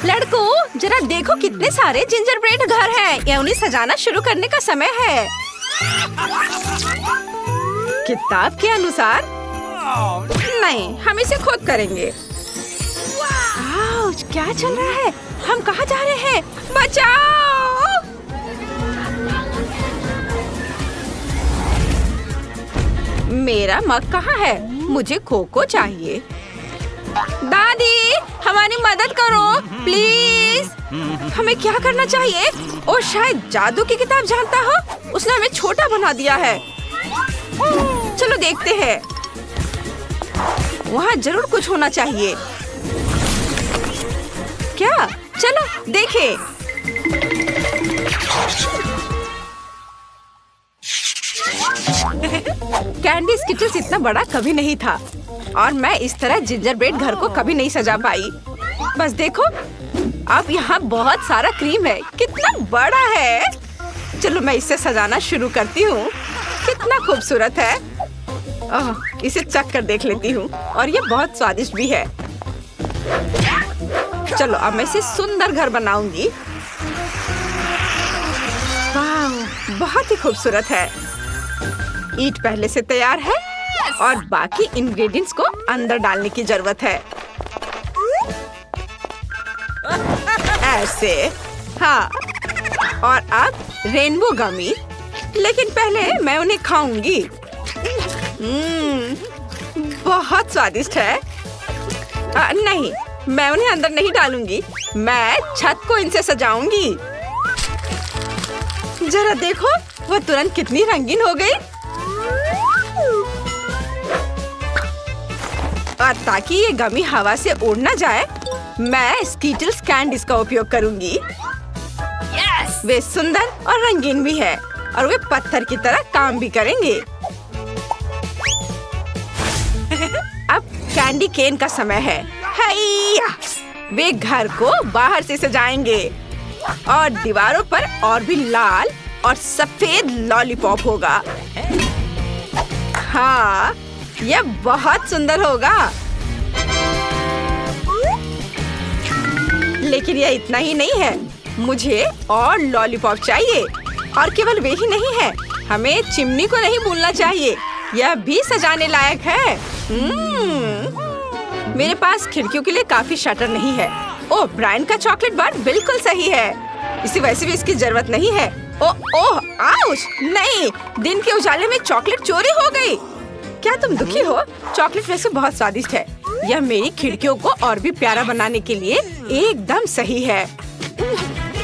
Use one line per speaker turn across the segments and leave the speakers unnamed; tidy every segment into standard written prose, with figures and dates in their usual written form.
लड़कों, जरा देखो कितने सारे जिंजर ब्रेड घर हैं। ये उन्हें सजाना शुरू करने का समय है। किताब के अनुसार? नहीं, हम इसे खुद करेंगे। आउच, क्या चल रहा है? हम कहाँ जा रहे हैं? बचाओ! मेरा मग कहाँ है? मुझे खोखो चाहिए। दादी, हमारी मदद करो प्लीज। हमें क्या करना चाहिए? ओ, शायद जादू की किताब जानता हो। उसने हमें छोटा बना दिया है। चलो देखते हैं। वहाँ जरूर कुछ होना चाहिए। क्या? चलो देखें। कैंडी स्किटल्स इतना बड़ा कभी नहीं था और मैं इस तरह जिंजर ब्रेड घर को कभी नहीं सजा पाई। बस देखो, अब यहाँ बहुत सारा क्रीम है। कितना बड़ा है। चलो मैं इसे सजाना शुरू करती हूँ। कितना खूबसूरत है। इसे चख कर देख लेती हूँ और ये बहुत स्वादिष्ट भी है। चलो अब मैं इसे सुंदर घर बनाऊंगी। वाह, बहुत ही खूबसूरत है। ईंट पहले से तैयार है और बाकी इंग्रेडिएंट्स को अंदर डालने की जरूरत है। ऐसे, हाँ। और अब रेनबो गमी, लेकिन पहले मैं उन्हें खाऊंगी। बहुत स्वादिष्ट है। नहीं, मैं उन्हें अंदर नहीं डालूंगी। मैं छत को इनसे सजाऊंगी। जरा देखो, वो तुरंत कितनी रंगीन हो गई। और ताकि ये गमी हवा से उड़ ना जाए, मैं स्कीटल्स कैंडीज का उपयोग करूंगी। वे सुंदर और रंगीन भी है और वे पत्थर की तरह काम भी करेंगे। अब कैंडी केन का समय है। हैया! वे घर को बाहर से सजाएंगे और दीवारों पर और भी लाल और सफेद लॉलीपॉप होगा। हाँ, यह बहुत सुंदर होगा। लेकिन यह इतना ही नहीं है। मुझे और लॉलीपॉप चाहिए। और केवल वे ही नहीं है, हमें चिमनी को नहीं भूलना चाहिए। यह भी सजाने लायक है। मेरे पास खिड़कियों के लिए काफी शटर नहीं है। ओह, ब्रायन का चॉकलेट बार बिल्कुल सही है। इसे वैसे भी इसकी जरूरत नहीं है। ओह, आउच! नहीं, दिन के उजाले में चॉकलेट चोरी हो गई। क्या तुम दुखी हो? चॉकलेट वैसे बहुत स्वादिष्ट है। यह मेरी खिड़कियों को और भी प्यारा बनाने के लिए एकदम सही है।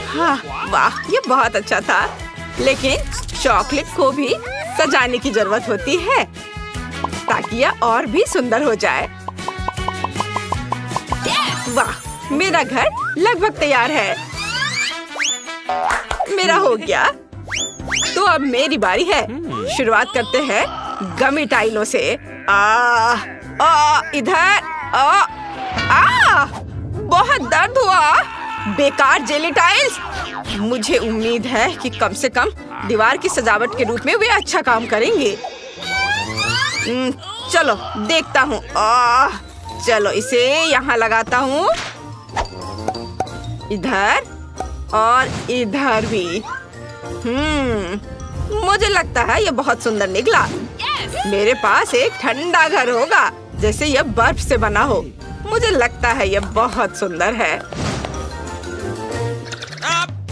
हाँ, वाह, ये बहुत अच्छा था। लेकिन चॉकलेट को भी सजाने की जरूरत होती है ताकि यह और भी सुंदर हो जाए। वाह, मेरा घर लगभग तैयार है। मेरा हो गया। तो अब मेरी बारी है। शुरुआत करते हैं गमी टाइलों से। इधर। बहुत दर्द हुआ। बेकार जेली टाइल्स। मुझे उम्मीद है कि कम से कम दीवार की सजावट के रूप में वे अच्छा काम करेंगे। चलो देखता हूँ। चलो इसे यहाँ लगाता हूँ। इधर और इधर भी। मुझे लगता है यह बहुत सुंदर निकला। मेरे पास एक ठंडा घर होगा, जैसे यह बर्फ से बना हो। मुझे लगता है यह बहुत सुंदर है।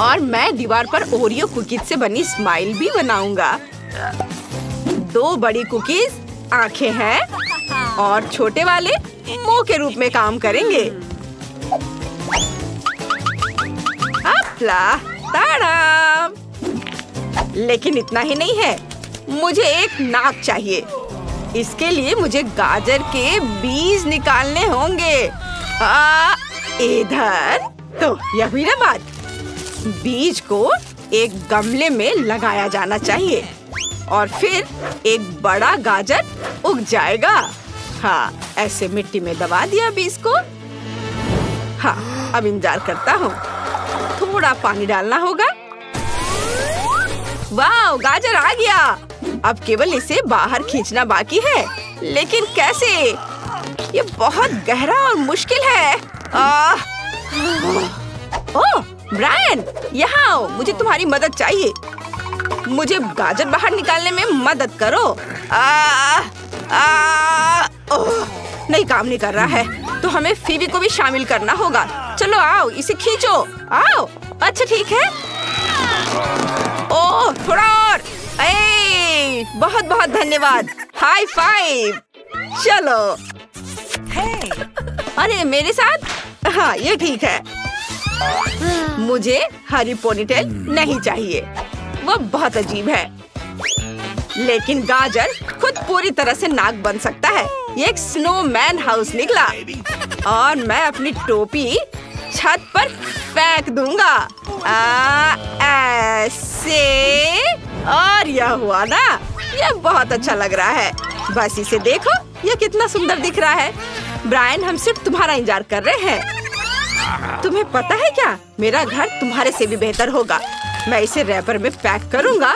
और मैं दीवार पर ओरियो कुकीज से बनी स्माइल भी बनाऊंगा। 2 बड़ी कुकीज आंखें हैं और छोटे वाले मुंह के रूप में काम करेंगे। ताड़ाम! लेकिन इतना ही नहीं है, मुझे एक नाक चाहिए। इसके लिए मुझे गाजर के बीज निकालने होंगे। इधर तो यह भी ना बात। बीज को एक गमले में लगाया जाना चाहिए और फिर एक बड़ा गाजर उग जाएगा। हाँ, ऐसे मिट्टी में दबा दिया बीज को। हाँ, अब इंतजार करता हूँ। थोड़ा पानी डालना होगा। वाह, गाजर आ गया। अब केवल इसे बाहर खींचना बाकी है। लेकिन कैसे? ये बहुत गहरा और मुश्किल है। ब्रायन, यहाँ आओ, मुझे तुम्हारी मदद चाहिए। मुझे गाजर बाहर निकालने में मदद करो। नहीं, काम नहीं कर रहा है, तो हमें फीबी को भी शामिल करना होगा। चलो आओ, इसे खींचो। आओ, अच्छा ठीक है। ओह, थोड़ा और। बहुत बहुत धन्यवाद। High five. चलो। अरे मेरे साथ? हाँ, ये ठीक है। मुझे हरी पोनीटेल नहीं चाहिए, वो बहुत अजीब है। लेकिन गाजर खुद पूरी तरह से नाक बन सकता है। ये एक स्नोमैन हाउस निकला और मैं अपनी टोपी छत पर फेंक दूंगा। ऐसे, और यह हुआ ना, यह बहुत अच्छा लग रहा है। बस इसे देखो, यह कितना सुंदर दिख रहा है। ब्रायन, हम सिर्फ तुम्हारा इंतजार कर रहे हैं। तुम्हें पता है क्या, मेरा घर तुम्हारे से भी बेहतर होगा। मैं इसे रैपर में पैक करूंगा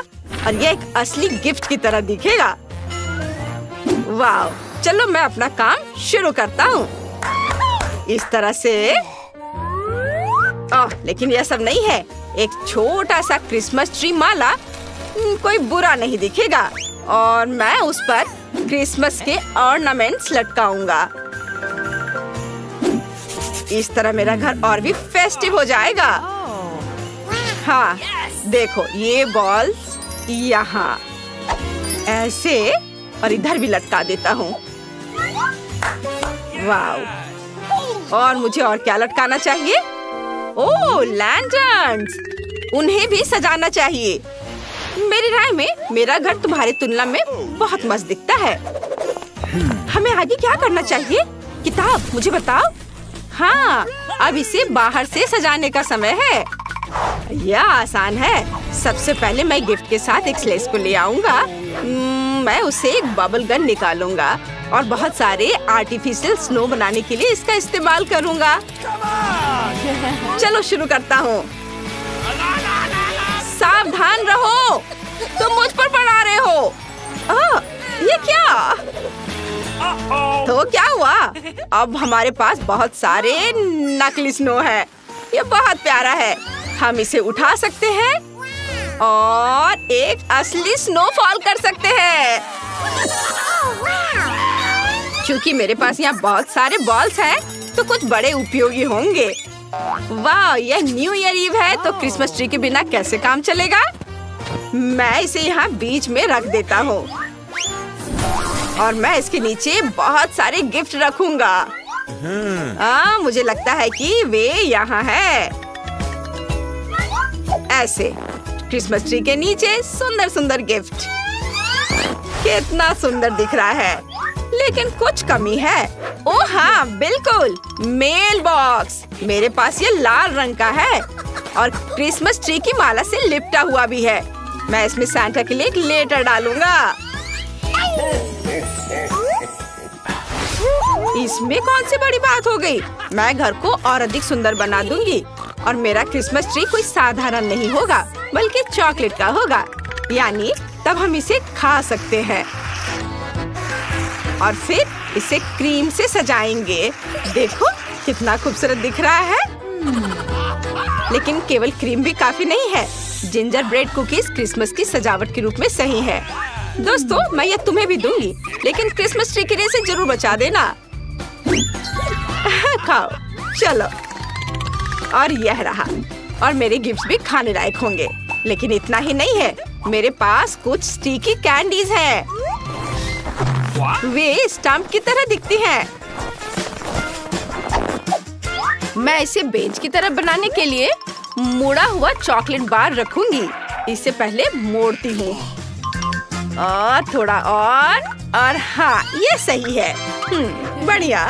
और यह एक असली गिफ्ट की तरह दिखेगा। वाह, चलो मैं अपना काम शुरू करता हूँ। इस तरह से। लेकिन यह सब नहीं है। एक छोटा सा क्रिसमस ट्री माला कोई बुरा नहीं दिखेगा और मैं उस पर क्रिसमस के ऑर्नामेंट्स लटकाऊंगा। इस तरह मेरा घर और भी फेस्टिव हो जाएगा। हाँ, देखो, ये बॉल्स यहाँ ऐसे और इधर भी लटका देता हूँ। वाव! और मुझे और क्या लटकाना चाहिए? ओह, लैंटर्न्स! उन्हें भी सजाना चाहिए। मेरी राय में मेरा घर तुम्हारी तुलना में बहुत मस्त दिखता है। हमें आगे क्या करना चाहिए? किताब, मुझे बताओ। हाँ, अब इसे बाहर से सजाने का समय है। यह आसान है। सबसे पहले मैं गिफ्ट के साथ एक स्लेज को ले आऊंगा। मैं उसे एक बबल गन निकालूंगा और बहुत सारे आर्टिफिशियल स्नो बनाने के लिए इसका इस्तेमाल करूंगा। चलो शुरू करता हूँ। सावधान रहो, तुम मुझ पर पड़ा रहे हो। ये क्या? तो क्या हुआ? अब हमारे पास बहुत सारे नकली स्नो है। ये बहुत प्यारा है। हम इसे उठा सकते हैं और एक असली स्नोफॉल कर सकते हैं। क्योंकि मेरे पास यहाँ बहुत सारे बॉल्स हैं, तो कुछ बड़े उपयोगी होंगे। वाह, यह न्यू ईयर ईव है, तो क्रिसमस ट्री के बिना कैसे काम चलेगा? मैं इसे यहाँ बीच में रख देता हूँ और मैं इसके नीचे बहुत सारे गिफ्ट रखूंगा। मुझे लगता है कि वे यहाँ है। ऐसे क्रिसमस ट्री के नीचे सुंदर सुंदर गिफ्ट। कितना सुंदर दिख रहा है, लेकिन कुछ कमी है। ओह हाँ, बिल्कुल, मेल बॉक्स। मेरे पास ये लाल रंग का है और क्रिसमस ट्री की माला से लिपटा हुआ भी है। मैं इसमें सांता के लिए एक लेटर डालूंगा। इसमें कौन सी बड़ी बात हो गई? मैं घर को और अधिक सुंदर बना दूंगी और मेरा क्रिसमस ट्री कोई साधारण नहीं होगा, बल्कि चॉकलेट का होगा। यानी तब हम इसे खा सकते हैं और फिर इसे क्रीम से सजाएंगे। देखो कितना खूबसूरत दिख रहा है। लेकिन केवल क्रीम भी काफी नहीं है। जिंजर ब्रेड कुकीज क्रिसमस की सजावट के रूप में सही है। दोस्तों, मैं ये तुम्हें भी दूंगी, लेकिन क्रिसमस ट्री के लिए इसे जरूर बचा देना। खाओ, चलो। और यह रहा। और मेरे गिफ्ट्स भी खाने लायक होंगे। लेकिन इतना ही नहीं है, मेरे पास कुछ स्टिकी कैंडीज हैं। वे स्टंप की तरह दिखती हैं। मैं इसे बेंच की तरह बनाने के लिए मुड़ा हुआ चॉकलेट बार रखूंगी। इससे पहले मोड़ती हूँ और थोड़ा और हाँ, ये सही है। बढ़िया।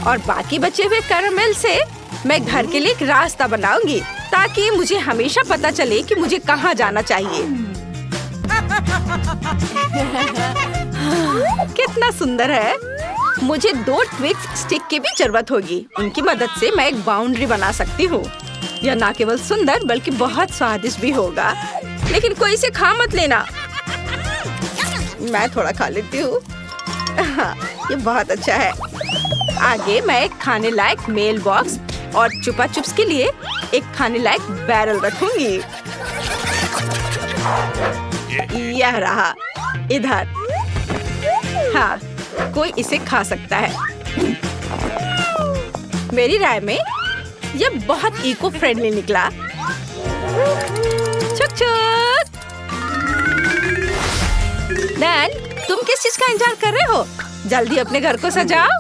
और बाकी बचे हुए कैरामेल से मैं घर के लिए एक रास्ता बनाऊंगी, ताकि मुझे हमेशा पता चले कि मुझे कहाँ जाना चाहिए। कितना सुंदर है। मुझे 2 ट्विक्स स्टिक की भी जरूरत होगी। उनकी मदद से मैं एक बाउंड्री बना सकती हूँ। यह न केवल सुंदर बल्कि बहुत स्वादिष्ट भी होगा। लेकिन कोई इसे खा मत लेना। मैं थोड़ा खा लेती हूँ। हाँ, ये बहुत अच्छा है। आगे मैं एक खाने लायक मेल बॉक्स और चुपा चुप्स के लिए एक खाने लायक बैरल रखूंगी। यह रहा इधर। हाँ, कोई इसे खा सकता है। मेरी राय में यह बहुत इको फ्रेंडली निकला। छुक छुक। डैन, तुम किस चीज का इंतजार कर रहे हो? जल्दी अपने घर को सजाओ।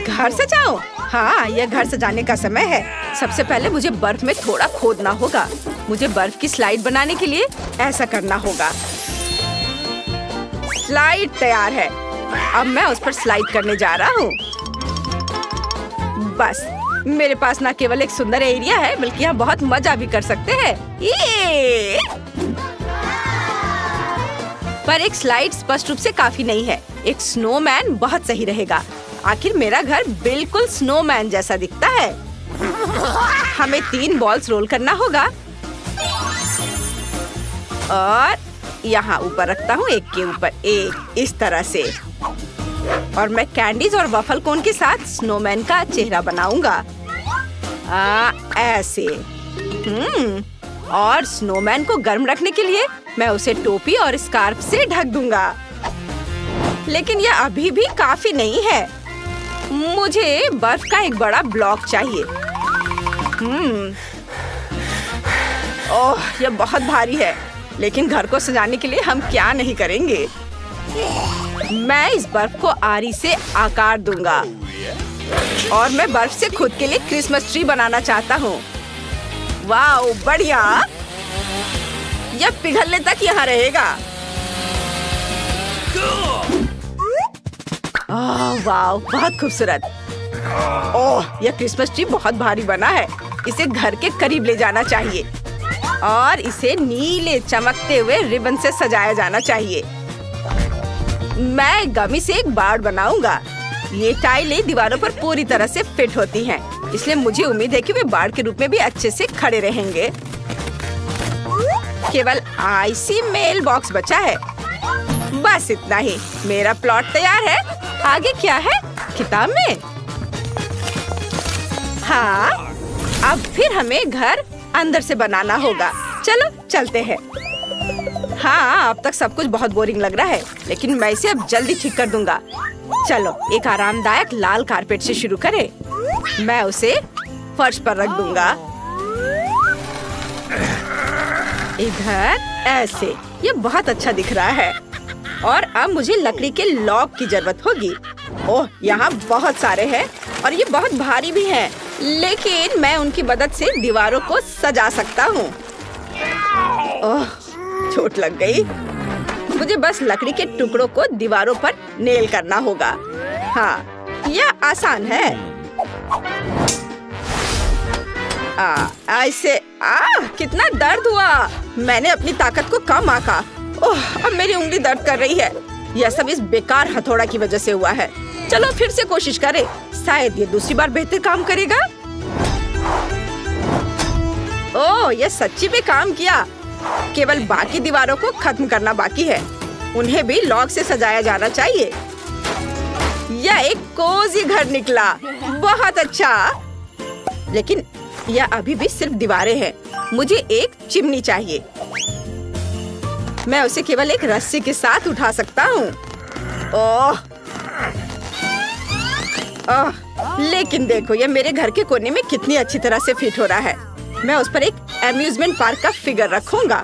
घर सजाओ? हाँ, यह घर सजाने का समय है। सबसे पहले मुझे बर्फ में थोड़ा खोदना होगा। मुझे बर्फ की स्लाइड बनाने के लिए ऐसा करना होगा। स्लाइड तैयार है। अब मैं उस पर स्लाइड करने जा रहा हूँ। बस, मेरे पास न केवल एक सुंदर एरिया है, बल्कि यहाँ बहुत मजा भी कर सकते हैं। ये पर एक स्लाइड स्पष्ट रूप से काफी नहीं है। एक स्नोमैन बहुत सही रहेगा। आखिर मेरा घर बिल्कुल स्नोमैन जैसा दिखता है। हमें 3 बॉल्स रोल करना होगा और यहाँ ऊपर रखता हूँ, एक के ऊपर एक, इस तरह से। और मैं कैंडीज और वफल कोन के साथ स्नोमैन का चेहरा बनाऊंगा। ऐसे। और स्नोमैन को गर्म रखने के लिए मैं उसे टोपी और स्कार्फ से ढक दूंगा। लेकिन यह अभी भी काफी नहीं है। मुझे बर्फ का एक बड़ा ब्लॉक चाहिए। ओह, यह बहुत भारी है। लेकिन घर को सजाने के लिए हम क्या नहीं करेंगे। मैं इस बर्फ को आरी से आकार दूंगा और मैं बर्फ से खुद के लिए क्रिसमस ट्री बनाना चाहता हूँ। वाह, बढ़िया। यह पिघलने तक यहाँ रहेगा। वाह, बहुत खूबसूरत। ओह, यह क्रिसमस ट्री बहुत भारी बना है। इसे घर के करीब ले जाना चाहिए और इसे नीले चमकते हुए रिबन से सजाया जाना चाहिए। मैं गमी से एक बाड़ बनाऊंगा। ये टाइलें दीवारों पर पूरी तरह से फिट होती हैं, इसलिए मुझे उम्मीद है कि वे बाड़ के रूप में भी अच्छे से खड़े रहेंगे। केवल आईसी मेल बॉक्स बचा है। बस इतना ही। मेरा प्लॉट तैयार है। आगे क्या है किताब में? हाँ, अब फिर हमें घर अंदर से बनाना होगा। चलो चलते हैं। हाँ, अब तक सब कुछ बहुत बोरिंग लग रहा है, लेकिन मैं इसे अब जल्दी ठीक कर दूंगा। चलो एक आरामदायक लाल कारपेट से शुरू करें। मैं उसे फर्श पर रख दूंगा। इधर ऐसे। ये बहुत अच्छा दिख रहा है। और अब मुझे लकड़ी के लॉक की जरूरत होगी। ओह, यहाँ बहुत सारे हैं और ये बहुत भारी भी हैं। लेकिन मैं उनकी मदद से दीवारों को सजा सकता हूँ। ओह, चोट लग गई। मुझे बस लकड़ी के टुकड़ों को दीवारों पर नेल करना होगा। हाँ, यह आसान है। ऐसे। कितना दर्द हुआ। मैंने अपनी ताकत को कम आंका। ओह, अब मेरी उंगली दर्द कर रही है। यह सब इस बेकार हथौड़ा की वजह से हुआ है। चलो फिर से कोशिश करें। शायद ये दूसरी बार बेहतर काम करेगा। ओह, यह सच्ची में काम किया। केवल बाकी दीवारों को खत्म करना बाकी है। उन्हें भी लॉक से सजाया जाना चाहिए। यह एक कोजी घर निकला। बहुत अच्छा। लेकिन यह अभी भी सिर्फ दीवारें हैं। मुझे एक चिमनी चाहिए। मैं उसे केवल एक रस्सी के साथ उठा सकता हूँ। ओह, लेकिन देखो, यह मेरे घर के कोने में कितनी अच्छी तरह से फिट हो रहा है। मैं उस पर एक अम्यूजमेंट पार्क का फिगर रखूंगा।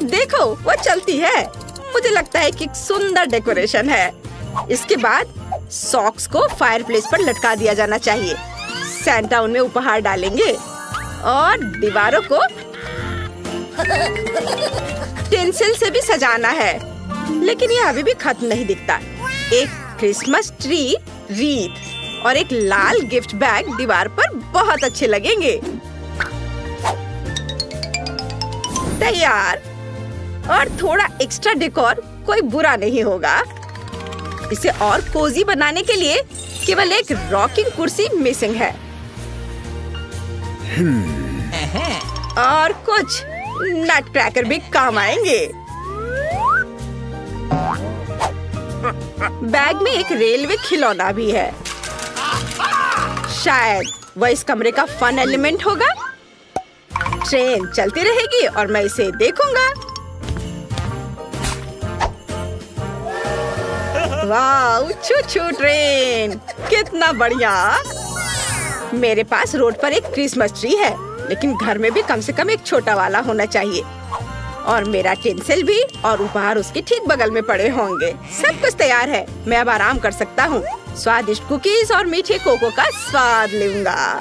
देखो, वो चलती है। मुझे लगता है कि एक सुंदर डेकोरेशन है। इसके बाद सॉक्स को फायरप्लेस पर लटका दिया जाना चाहिए। सैंटा उनमें उपहार डालेंगे और दीवारों को टिंसिल से भी सजाना है। लेकिन यह अभी भी खत्म नहीं दिखता। एक क्रिसमस ट्री रीत और एक लाल गिफ्ट बैग दीवार पर बहुत अच्छे लगेंगे। तैयार। और थोड़ा एक्स्ट्रा डेकोर कोई बुरा नहीं होगा। इसे और कोजी बनाने के लिए केवल एक रॉकिंग कुर्सी मिसिंग है। और कुछ नट क्रैकर भी काम आएंगे। बैग में एक रेलवे खिलौना भी है। शायद वह इस कमरे का फन एलिमेंट होगा। ट्रेन चलती रहेगी और मैं इसे देखूंगा। वाह, छू छू ट्रेन, कितना बढ़िया। मेरे पास रोड पर एक क्रिसमस ट्री है, लेकिन घर में भी कम से कम एक छोटा वाला होना चाहिए। और मेरा टिंसल भी और उपहार उसके ठीक बगल में पड़े होंगे। सब कुछ तैयार है, मैं अब आराम कर सकता हूँ। स्वादिष्ट कुकीज और मीठे कोको का स्वाद लूंगा।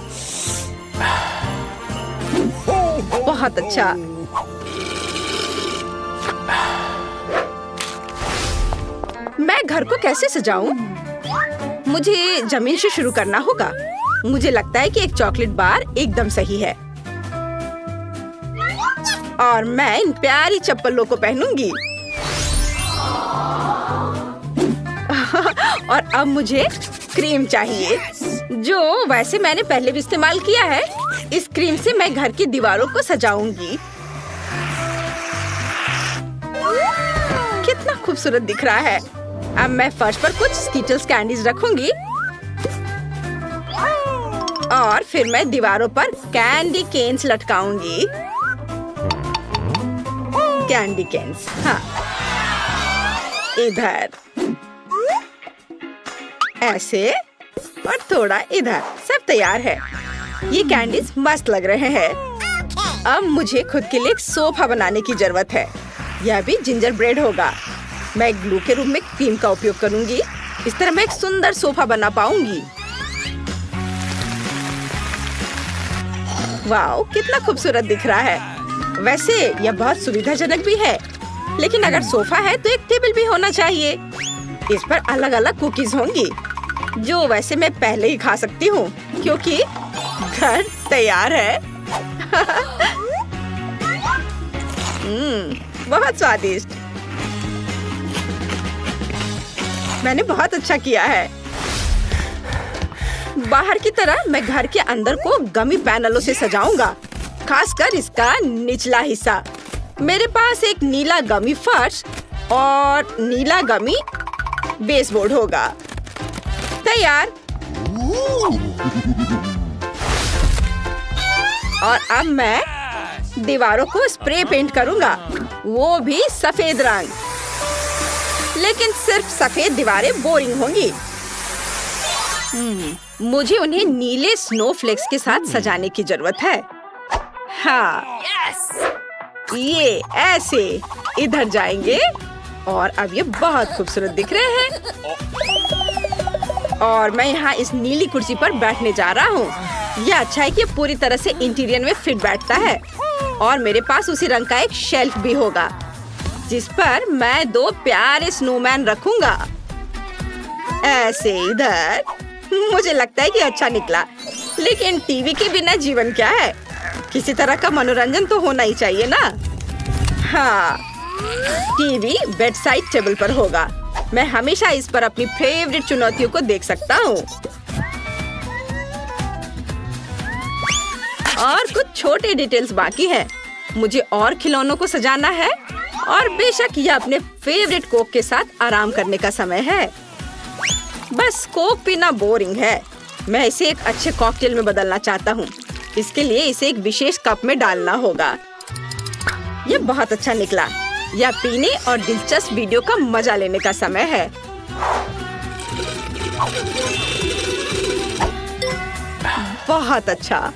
बहुत अच्छा। मैं घर को कैसे सजाऊं? मुझे जमीन से शुरू करना होगा। मुझे लगता है कि एक चॉकलेट बार एकदम सही है। और मैं इन प्यारी चप्पलों को पहनूंगी। और अब मुझे क्रीम चाहिए, जो वैसे मैंने पहले भी इस्तेमाल किया है। इस क्रीम से मैं घर की दीवारों को सजाऊंगी। कितना खूबसूरत दिख रहा है। अब मैं फर्श पर कुछ स्कीटल्स कैंडीज रखूंगी और फिर मैं दीवारों पर कैंडी केन्स लटकाऊंगी। कैंडी केन्स, हाँ, इधर ऐसे और थोड़ा इधर। सब तैयार है। ये कैंडीज मस्त लग रहे हैं। अब मुझे खुद के लिए एक सोफा बनाने की जरूरत है। यह भी जिंजर ब्रेड होगा। मैं ग्लू के रूप में क्रीम का उपयोग करूंगी। इस तरह मैं एक सुंदर सोफा बना पाऊंगी। वाओ, कितना खूबसूरत दिख रहा है। वैसे यह बहुत सुविधाजनक भी है, लेकिन अगर सोफा है तो एक टेबल भी होना चाहिए। इस पर अलग अलग कुकीज होंगी, जो वैसे मैं पहले ही खा सकती हूँ क्योंकि घर तैयार है। बहुत स्वादिष्ट। मैंने बहुत अच्छा किया है। बाहर की तरह मैं घर के अंदर को गमी पैनलों से सजाऊंगा, खासकर इसका निचला हिस्सा। मेरे पास एक नीला गमी फर्श और नीला गमी बेसबोर्ड होगा। तैयार। और अब मैं दीवारों को स्प्रे पेंट करूंगा, वो भी सफेद रंग। लेकिन सिर्फ सफेद दीवारें बोरिंग होंगी। मुझे उन्हें नीले स्नोफ्लेक्स के साथ सजाने की जरूरत है। हाँ, ये ऐसे इधर जाएंगे और अब ये बहुत खूबसूरत दिख रहे हैं। और मैं यहाँ इस नीली कुर्सी पर बैठने जा रहा हूँ। यह अच्छा है कि पूरी तरह से इंटीरियर में फिट बैठता है। और मेरे पास उसी रंग का एक शेल्फ भी होगा, जिस पर मैं 2 प्यारे स्नोमैन रखूंगा। ऐसे इधर। मुझे लगता है कि अच्छा निकला, लेकिन टीवी के बिना जीवन क्या है? किसी तरह का मनोरंजन तो होना ही चाहिए ना। हाँ, टीवी बेड साइड टेबल पर होगा। मैं हमेशा इस पर अपनी फेवरेट चुनौतियों को देख सकता हूँ। और कुछ छोटे डिटेल्स बाकी हैं। मुझे और खिलौनों को सजाना है और बेशक यह अपने फेवरेट कोक के साथ आराम करने का समय है। बस कोक पीना बोरिंग है। मैं इसे एक अच्छे कॉकटेल में बदलना चाहता हूँ। इसके लिए इसे एक विशेष कप में डालना होगा। यह बहुत अच्छा निकला। यह पीने और दिलचस्प वीडियो का मजा लेने का समय है। बहुत अच्छा।